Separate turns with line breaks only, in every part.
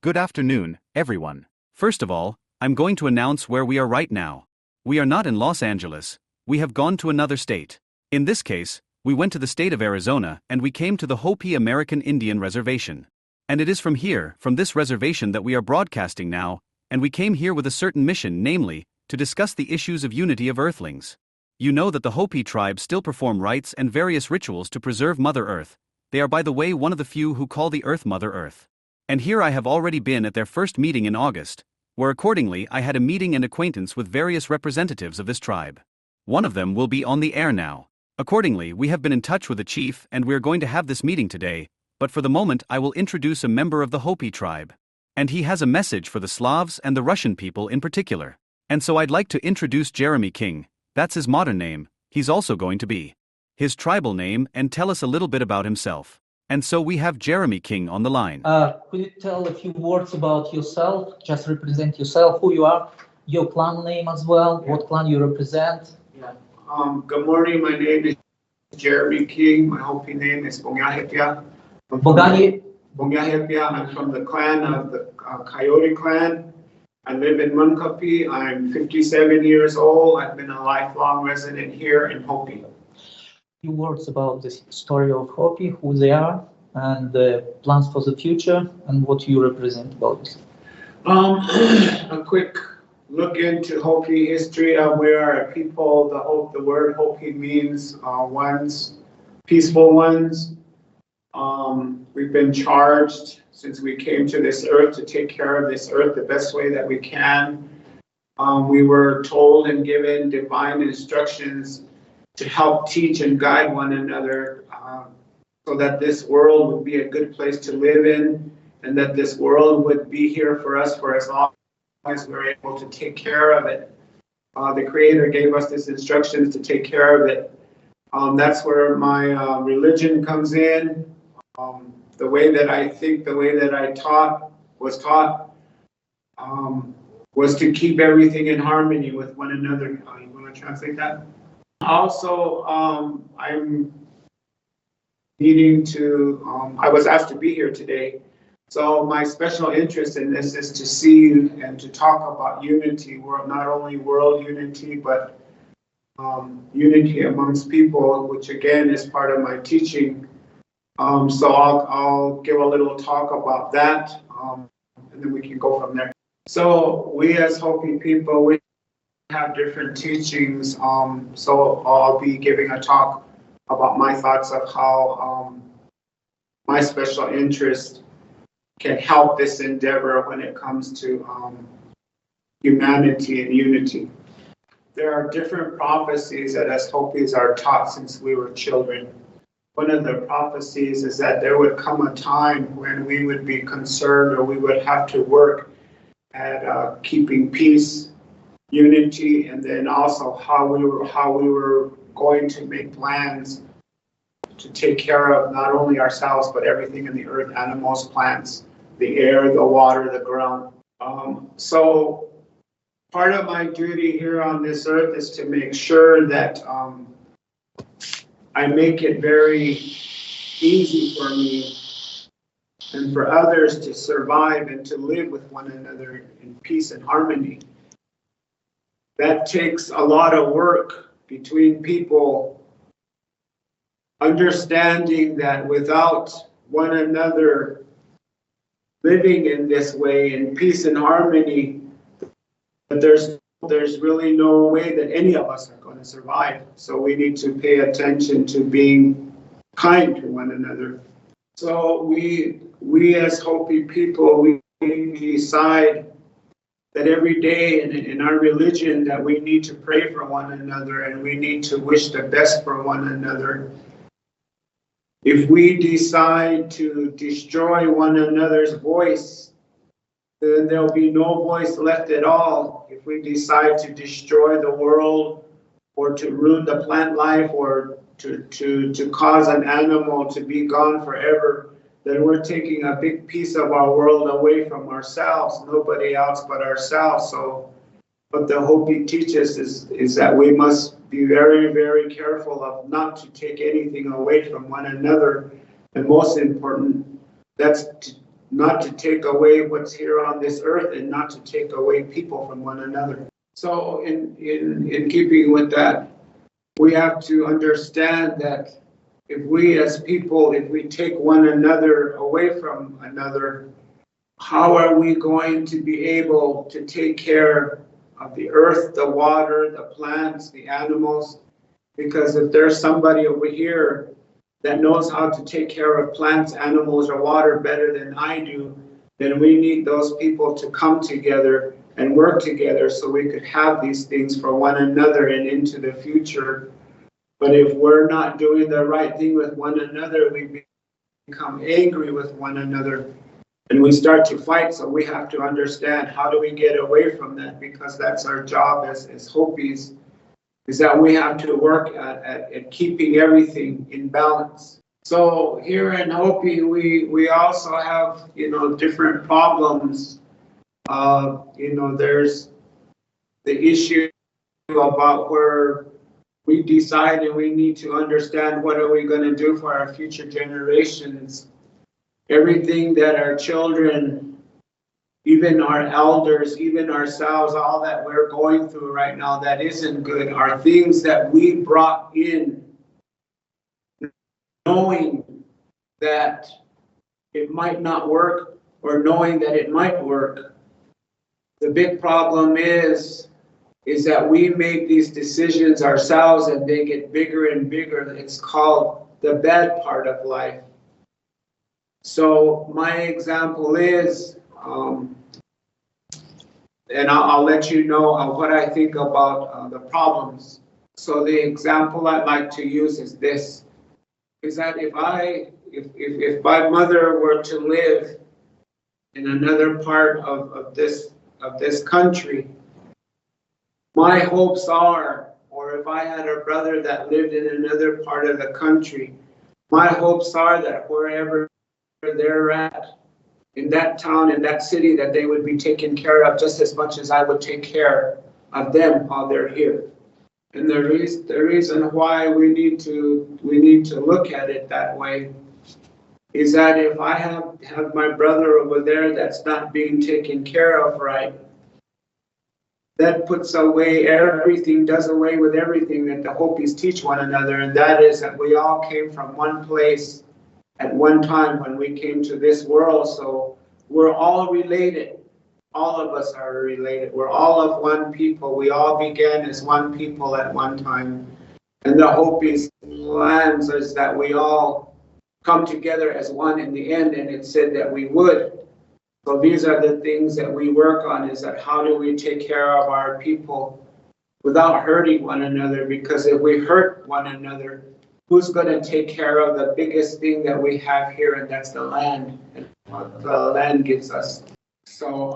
Good afternoon, everyone. First of all, I'm going to announce where we are right now. We are not in Los Angeles, we have gone to another state. In this case, we went to the state of Arizona and we came to the Hopi American Indian Reservation. And it is from here, from this reservation, that we are broadcasting now, and we came here with a certain mission, namely, to discuss the issues of unity of Earthlings. You know that the Hopi tribe still perform rites and various rituals to preserve Mother Earth. They are, by the way, one of the few who call the Earth Mother Earth. And here I have already been at their first meeting in August, where accordingly I had a meeting and acquaintance with various representatives of this tribe. One of them will be on the air now. Accordingly, we have been in touch with the chief and we are going to have this meeting today, but for the moment I will introduce a member of the Hopi tribe. And he has a message for the Slavs and the Russian people in particular. And so I'd like to introduce Jeremy King, that's his modern name, he's also going to be his tribal name, and tell us a little bit about himself. And so we have Jeremy King on the line.
Could you tell a few words about yourself? Just represent yourself, who you are, your clan name as well, what clan you represent.
Yeah. Good morning, my name is Jeremy King. My Hopi name is Bongahepia. Bongahepia. I'm from the clan of the Coyote clan. I live in Munkapi. I'm 57 years old. I've been a lifelong resident here in Hopi.
Few words about the story of Hopi, who they are, and the plans for the future, and what you represent about this.
A quick look into Hopi history. We are a people. The word Hopi means ones, peaceful ones. We've been charged since we came to this earth to take care of this earth the best way that we can. We were told and given divine instructions to help teach and guide one another so that this world would be a good place to live in, and that this world would be here for us for as long as we're able to take care of it. The Creator gave us this instructions to take care of it. That's where my religion comes in. The way that I think, the way that I was taught, was to keep everything in harmony with one another. You want to translate that? Also, I'm needing to, I was asked to be here today. So my special interest in this is to see and to talk about unity, not only world unity, but unity amongst people, which again is part of my teaching. So I'll give a little talk about that, and then we can go from there. So we as Hopi people, we have different teachings, so I'll be giving a talk about my thoughts of how my special interest can help this endeavor when it comes to humanity and unity. There are different prophecies that as Hopis are taught since we were children. One of the prophecies is that there would come a time when we would be concerned, or we would have to work at keeping peace, unity, and then also how we were going to make plans to take care of not only ourselves but everything in the earth, animals, plants, the air, the water, the ground. So part of my duty here on this earth is to make sure that I make it very easy for me and for others to survive and to live with one another in peace and harmony. That takes a lot of work between people, understanding that without one another living in this way in peace and harmony, that there's really no way that any of us are going to survive. So we need to pay attention to being kind to one another. So we as Hopi people, we decide that every day in our religion that we need to pray for one another and we need to wish the best for one another. If we decide to destroy one another's voice, then there'll be no voice left at all. If we decide to destroy the world or to ruin the plant life or to cause an animal to be gone forever, then we're taking a big piece of our world away from ourselves, nobody else but ourselves. So what the Hopi teaches is that we must be very, very careful of not to take anything away from one another. And most important, that's not to take away what's here on this earth and not to take away people from one another. So in keeping with that, we have to understand that if we as people, if we take one another away from another, how are we going to be able to take care of the earth, the water, the plants, the animals? Because if there's somebody over here that knows how to take care of plants, animals, or water better than I do, then we need those people to come together and work together so we could have these things for one another and into the future. But if we're not doing the right thing with one another, we become angry with one another and we start to fight. So we have to understand, how do we get away from that? Because that's our job as Hopis, is that we have to work at keeping everything in balance. So here in Hopi, we also have, different problems. There's the issue about where we decide and we need to understand what are we going to do for our future generations. Everything that our children, even our elders, even ourselves, all that we're going through right now that isn't good are things that we brought in knowing that it might not work or knowing that it might work. The big problem is that we make these decisions ourselves and they get bigger and bigger. It's called the bad part of life. So my example is, and I'll let you know what I think about the problems. So the example I'd like to use is this, is that if my mother were to live in another part of this country, my hopes are, or if I had a brother that lived in another part of the country, my hopes are that wherever they're at, in that town, in that city, that they would be taken care of just as much as I would take care of them while they're here. And the reason why we need to look at it that way is that if I have my brother over there that's not being taken care of right, that puts away everything, does away with everything that the Hopis teach one another, and that is that we all came from one place at one time when we came to this world. So we're all related. All of us are related. We're all of one people. We all began as one people at one time. And the Hopis' plans is that we all come together as one in the end, and it said that we would. So these are the things that we work on, is that how do we take care of our people without hurting one another? Because if we hurt one another, who's going to take care of the biggest thing that we have here, and that's the land, and what the land gives us. So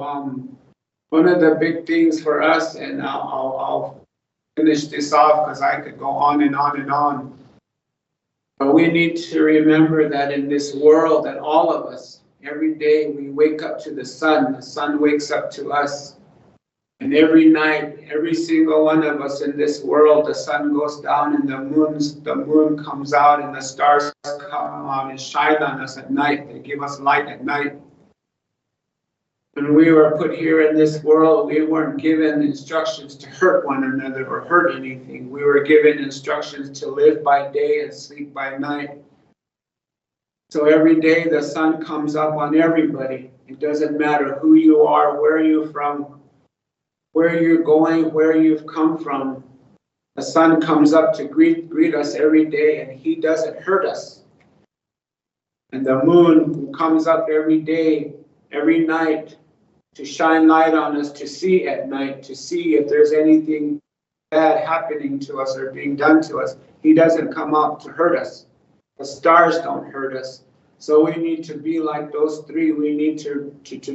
one of the big things for us, and I'll finish this off because I could go on and on and on, but we need to remember that in this world, that all of us, every day we wake up to the sun wakes up to us. And every night, every single one of us in this world, the sun goes down and the moon comes out and the stars come out and shine on us at night. They give us light at night. When we were put here in this world, we weren't given instructions to hurt one another or hurt anything. We were given instructions to live by day and sleep by night. So every day the sun comes up on everybody. It doesn't matter who you are, where you're from, where you're going, where you've come from. The sun comes up to greet us every day, and he doesn't hurt us. And the moon comes up every day, every night, to shine light on us, to see at night, to see if there's anything bad happening to us or being done to us. He doesn't come up to hurt us. The stars don't hurt us. So we need to be like those three. We need to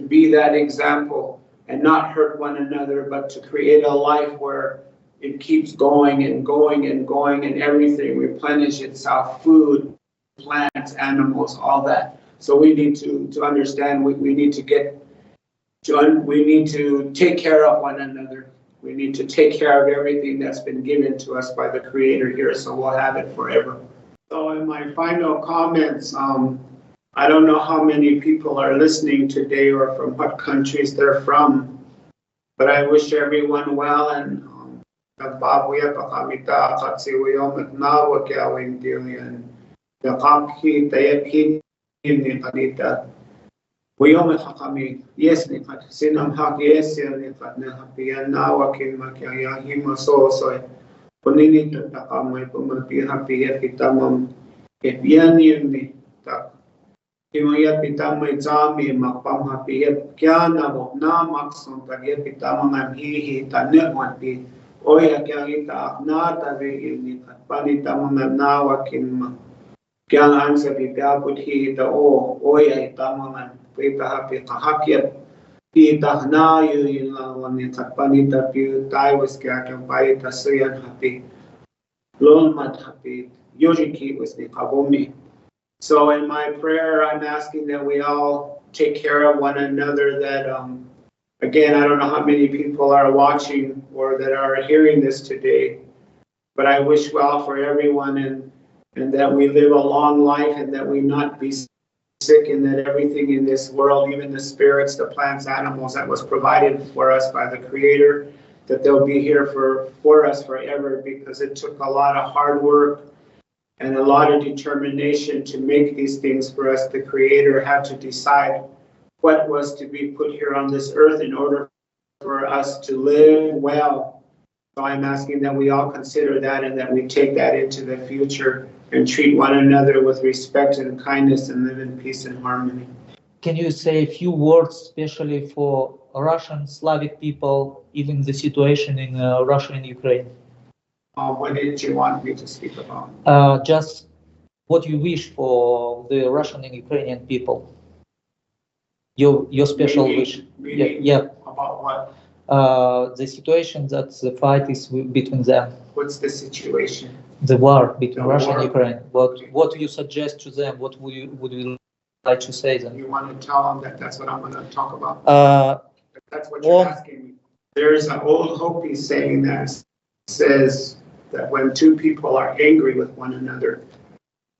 be that example and not hurt one another, but to create a life where it keeps going and going and going, and everything replenish itself, food, plants, animals, all that. So we need to understand we need to take care of one another. We need to take care of everything that's been given to us by the Creator here, so we'll have it forever. So in my final comments, I don't know how many people are listening today or from what countries they're from, but I wish everyone well and nagbabuya pa kami ta katsiwiyom at nawa kawin diyan yakaki tayakin ni kanita wiyom at kami yes ni kat sinam hak yes ni kat na hapian nawa kin makyaya himaso so kuninit ta kamay pumati hapiya kita mam kepian ni ta Kimaya pitamay jami makpam hapiyat kya na bo na makson tagya pitamang hihi tanirwan pi oya kya kita akna tabi ini panita mga nawakin ma kya ansa bibya puthi ita oya itamang pita hapi kahakyat pita na yun lawan ni panita pi taiwas kya kya paita suyan hapi lolmat hapi yojiki was ni kabumi. So in my prayer, I'm asking that we all take care of one another, that, again, I don't know how many people are watching or that are hearing this today, but I wish well for everyone and that we live a long life and that we not be sick and that everything in this world, even the spirits, the plants, animals that was provided for us by the Creator, that they'll be here for us forever because it took a lot of hard work and a lot of determination to make these things for us. The Creator had to decide what was to be put here on this earth in order for us to live well. So I'm asking that we all consider that and that we take that into the future and treat one another with respect and kindness and live in peace and harmony.
Can you say a few words, especially for Russian, Slavic people, even the situation in Russia and Ukraine?
What did you want me to speak about?
Just what you wish for the Russian and Ukrainian people. Your special wish. Yeah.
About what?
The situation that the fight is between them.
What's the situation?
The war between Russia and Ukraine. What do you suggest to them? What would you like to say to them?
You want to tell them that that's what I'm going to talk about? That's what you're asking me. There's an old Hopi saying that says that when two people are angry with one another,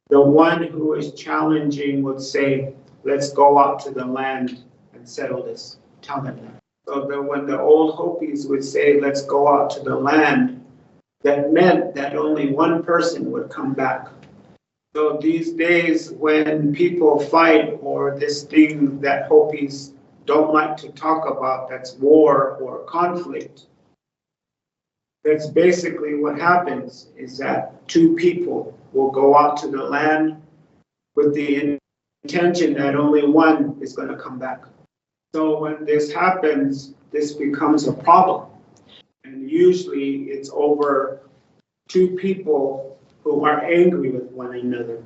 the one who is challenging would say, let's go out to the land and settle this. Tell them that. So that when the old Hopis would say, let's go out to the land, that meant that only one person would come back. So these days when people fight or this thing that Hopis don't like to talk about, that's war or conflict, that's basically what happens, is that two people will go out to the land with the intention that only one is going to come back. So when this happens, this becomes a problem. And usually it's over two people who are angry with one another,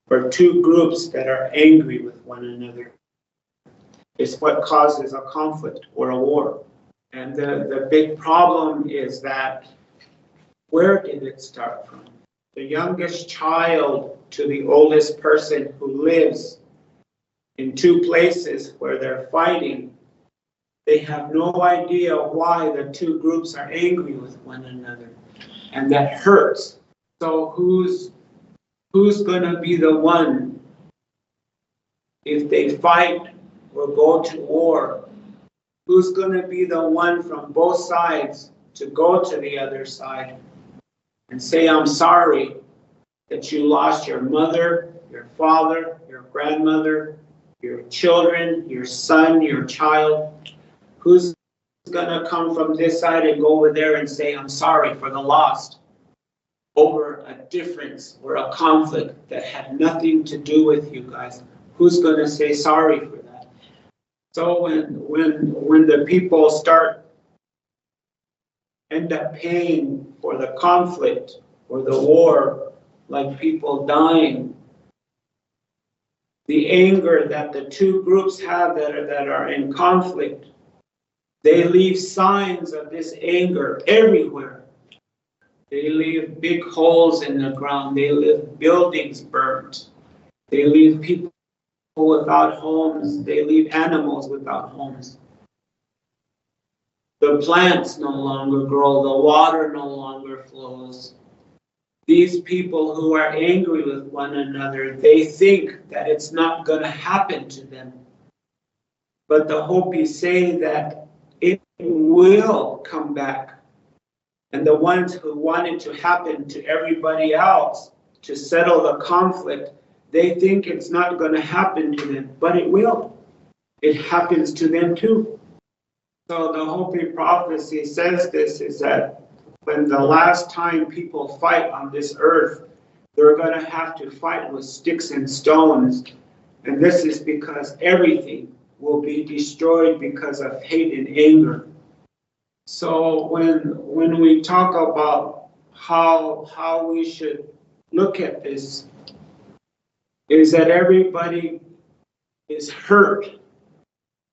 or two groups that are angry with one another. It's what causes a conflict or a war. And the big problem is that, where did it start from? The youngest child to the oldest person who lives in two places where they're fighting, they have no idea why the two groups are angry with one another. And that hurts. So who's going to be the one if they fight or go to war? Who's going to be the one from both sides to go to the other side and say, I'm sorry that you lost your mother, your father, your grandmother, your children, your son, your child? Who's going to come from this side and go over there and say, I'm sorry for the loss over a difference or a conflict that had nothing to do with you guys? Who's going to say sorry for that? So when the people end up paying for the conflict or the war, like people dying, the anger that the two groups have that are in conflict, they leave signs of this anger everywhere. They leave big holes in the ground. They leave buildings burnt. They leave people without homes. They leave animals without homes. The plants no longer grow. The water no longer flows. these people who are angry with one another, they think that it's not going to happen to them. But the Hopi say that it will come back. And the ones who want it to happen to everybody else, to settle the conflict, they think it's not going to happen to them, but it will. It happens to them too. So the Hopi prophecy says this, is that when the last time people fight on this earth, they're going to have to fight with sticks and stones. And this is because everything will be destroyed because of hate and anger. So when we talk about how we should look at this, is that everybody is hurt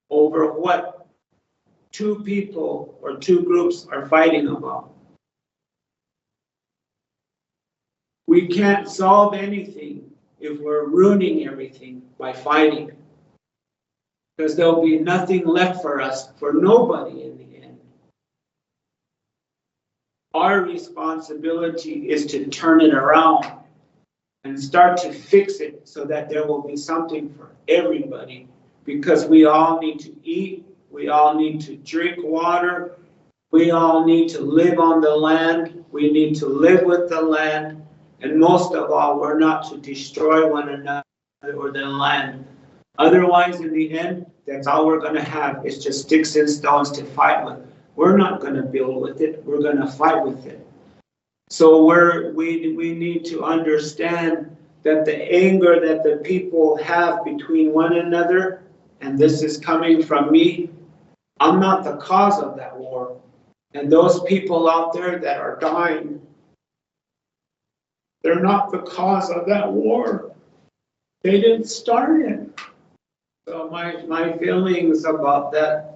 over what two people or two groups are fighting about. We can't solve anything if we're ruining everything by fighting, because there'll be nothing left for us, for nobody in the end. Our responsibility is to turn it around and start to fix it so that there will be something for everybody, because we all need to eat, we all need to drink water, we all need to live on the land, we need to live with the land, and most of all, we're not to destroy one another or the land. Otherwise, in the end, that's all we're going to have is just sticks and stones to fight with. We're not going to build with it, we're going to fight with it. So we need to understand that the anger that the people have between one another, and this is coming from me, I'm not the cause of that war. And those people out there that are dying, they're not the cause of that war. They didn't start it. So my feelings about that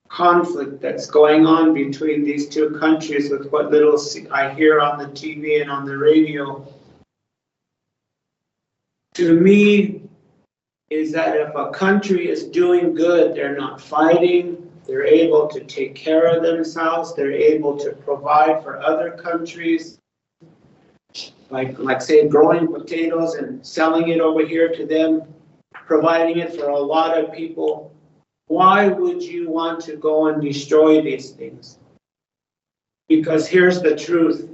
conflict that's going on between these two countries, with what little I hear on the TV and on the radio, to me, is that if a country is doing good, they're not fighting, they're able to take care of themselves, they're able to provide for other countries, like say growing potatoes and selling it over here to them, providing it for a lot of people. Why would you want to go and destroy these things? Because here's the truth.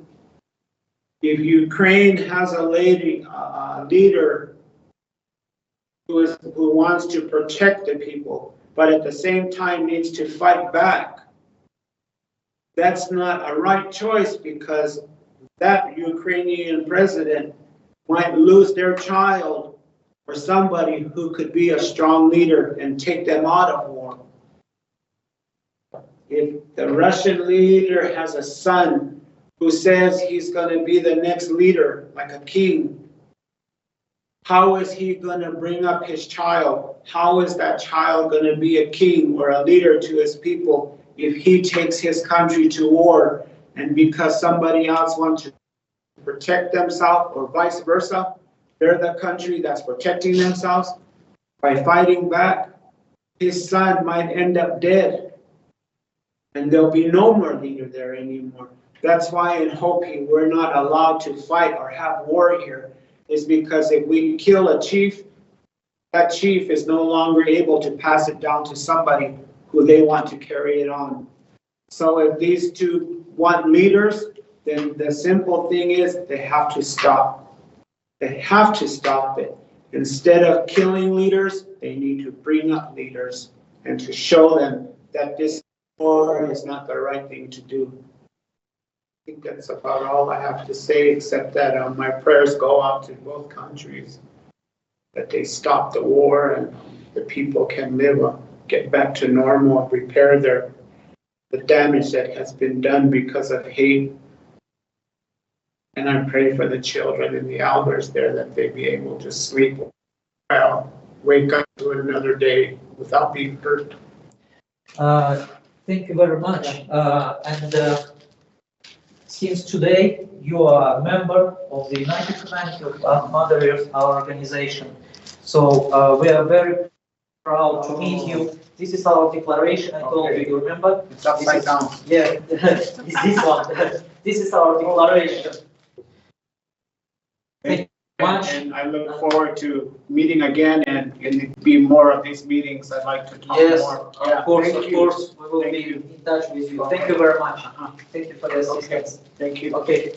If Ukraine has a leader who wants to protect the people, but at the same time needs to fight back, that's not a right choice, because that Ukrainian president might lose their child or somebody who could be a strong leader and take them out of war. If the Russian leader has a son who says he's going to be the next leader, like a king, how is he going to bring up his child? How is that child going to be a king or a leader to his people if he takes his country to war, and because somebody else wants to protect themselves, or vice versa, they're the country that's protecting themselves by fighting back, his son might end up dead, and there'll be no more leader there anymore. That's why in Hopi we're not allowed to fight or have war here, is because if we kill a chief, that chief is no longer able to pass it down to somebody who they want to carry it on. So if these two want leaders, then the simple thing is they have to stop. They have to stop it. Instead of killing leaders, they need to bring up leaders and to show them that this war is not the right thing to do. I think that's about all I have to say, except that my prayers go out to both countries, that they stop the war and the people can live, get back to normal, repair the damage that has been done because of hate. And I pray for the children and the elders there, that they be able to sleep well, wake up to another day without being hurt.
Thank you very much. Since today you are a member of the United Humanity of Mother Earth, our organization. So we are very proud to meet you. This is our declaration. I told you, remember?
It's upside down.
Yeah, this one. This is our declaration. much.
And I look forward to meeting again and be more of these meetings. I'd like to talk
Yes,
more.
of course,
Thank
of
you.
course, we will
Thank
be
you.
in touch with you. Thank you very much.
Uh-huh.
Thank you for the assistance.
Thank you.
Okay.